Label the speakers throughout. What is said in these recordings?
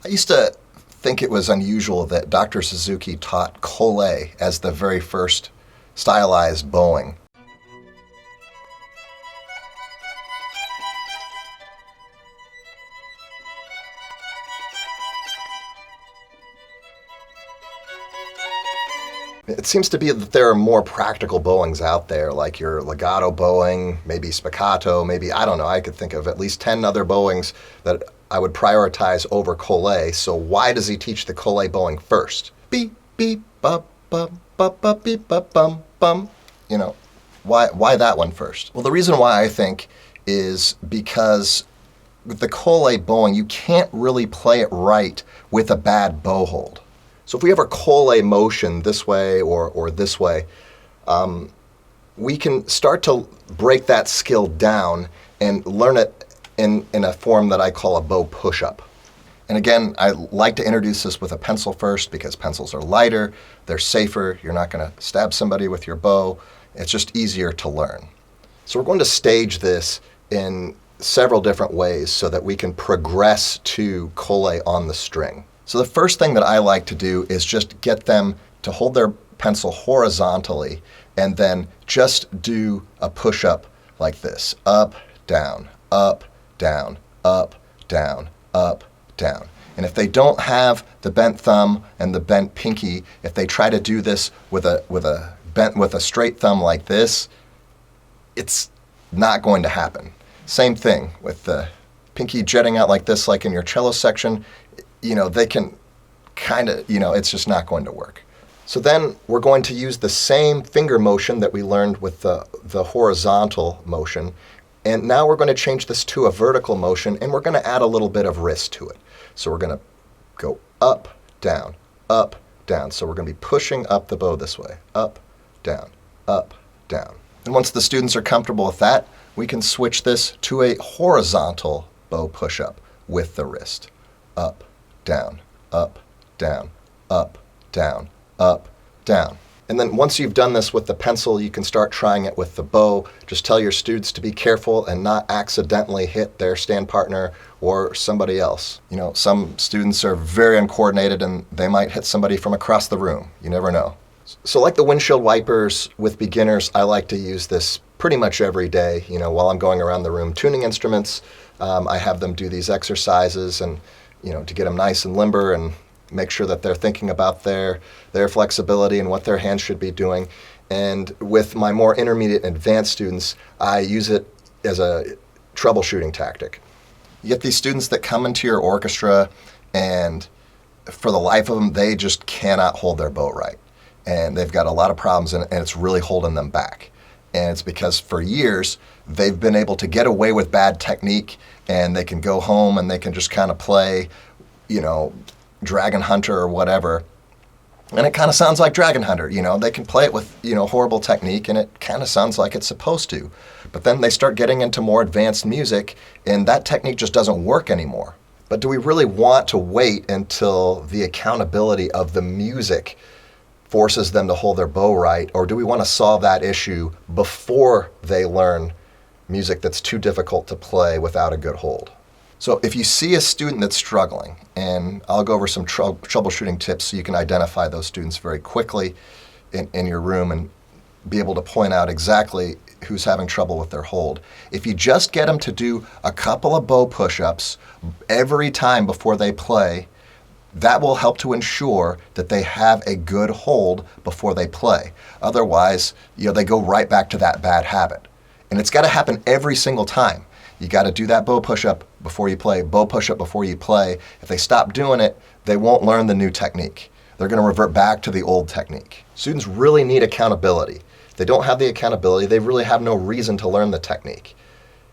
Speaker 1: I used to think it was unusual that Dr. Suzuki taught Cole as the very first stylized bowing. It seems to be that there are more practical bowings out there, like your legato bowing, maybe spiccato, maybe, I don't know, I could think of at least 10 other bowings that I would prioritize over Cole. So why does he teach the Cole bowing first? Beep, beep, bum, bum, bum, bum, beep, bum, bum, bum. You know, why that one first? Well, the reason why I think is because with the Cole bowing, you can't really play it right with a bad bow hold. So if we have our Cole motion this way or this way, we can start to break that skill down and learn it in a form that I call a bow push-up. And again, I like to introduce this with a pencil first because pencils are lighter, they're safer, you're not going to stab somebody with your bow, it's just easier to learn. So we're going to stage this in several different ways so that we can progress to Cole on the string. So the first thing that I like to do is just get them to hold their pencil horizontally and then just do a push-up like this. Up, down, up, down, up, down, up, down. And if they don't have the bent thumb and the bent pinky, if they try to do this with a straight thumb like this, it's not going to happen. Same thing with the pinky jetting out like this, like in your cello section. They can kind of, it's just not going to work. So then we're going to use the same finger motion that we learned with the horizontal motion. And now we're going to change this to a vertical motion, and we're going to add a little bit of wrist to it. So we're going to go up, down, up, down. So we're going to be pushing up the bow this way. Up, down, up, down. And once the students are comfortable with that, we can switch this to a horizontal bow push-up with the wrist. Up, down, up, down, up, down, up, down. And then once you've done this with the pencil, you can start trying it with the bow. Just tell your students to be careful and not accidentally hit their stand partner or somebody else. Some students are very uncoordinated and they might hit somebody from across the room. You never know. So like the windshield wipers with beginners, I like to use this pretty much every day, while I'm going around the room tuning instruments. I have them do these exercises and to get them nice and limber and make sure that they're thinking about their flexibility and what their hands should be doing. And with my more intermediate and advanced students, I use it as a troubleshooting tactic. You get these students that come into your orchestra and for the life of them, they just cannot hold their bow right. And they've got a lot of problems and it's really holding them back. And it's because for years, they've been able to get away with bad technique and they can go home and they can just kind of play, Dragon Hunter or whatever. And it kind of sounds like Dragon Hunter, they can play it with, horrible technique and it kind of sounds like it's supposed to. But then they start getting into more advanced music and that technique just doesn't work anymore. But do we really want to wait until the accountability of the music forces them to hold their bow right, or do we want to solve that issue before they learn music that's too difficult to play without a good hold? So if you see a student that's struggling, and I'll go over some troubleshooting tips so you can identify those students very quickly in your room and be able to point out exactly who's having trouble with their hold. If you just get them to do a couple of bow push-ups every time before they play, that will help to ensure that they have a good hold before they play. Otherwise, they go right back to that bad habit. And it's got to happen every single time. You got to do that bow push-up before you play, bow push-up before you play. If they stop doing it, they won't learn the new technique. They're going to revert back to the old technique. Students really need accountability. If they don't have the accountability, they really have no reason to learn the technique.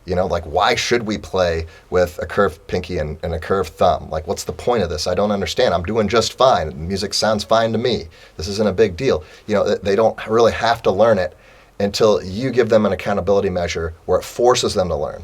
Speaker 1: Why should we play with a curved pinky and a curved thumb? What's the point of this? I don't understand. I'm doing just fine. The music sounds fine to me. This isn't a big deal. They don't really have to learn it until you give them an accountability measure where it forces them to learn.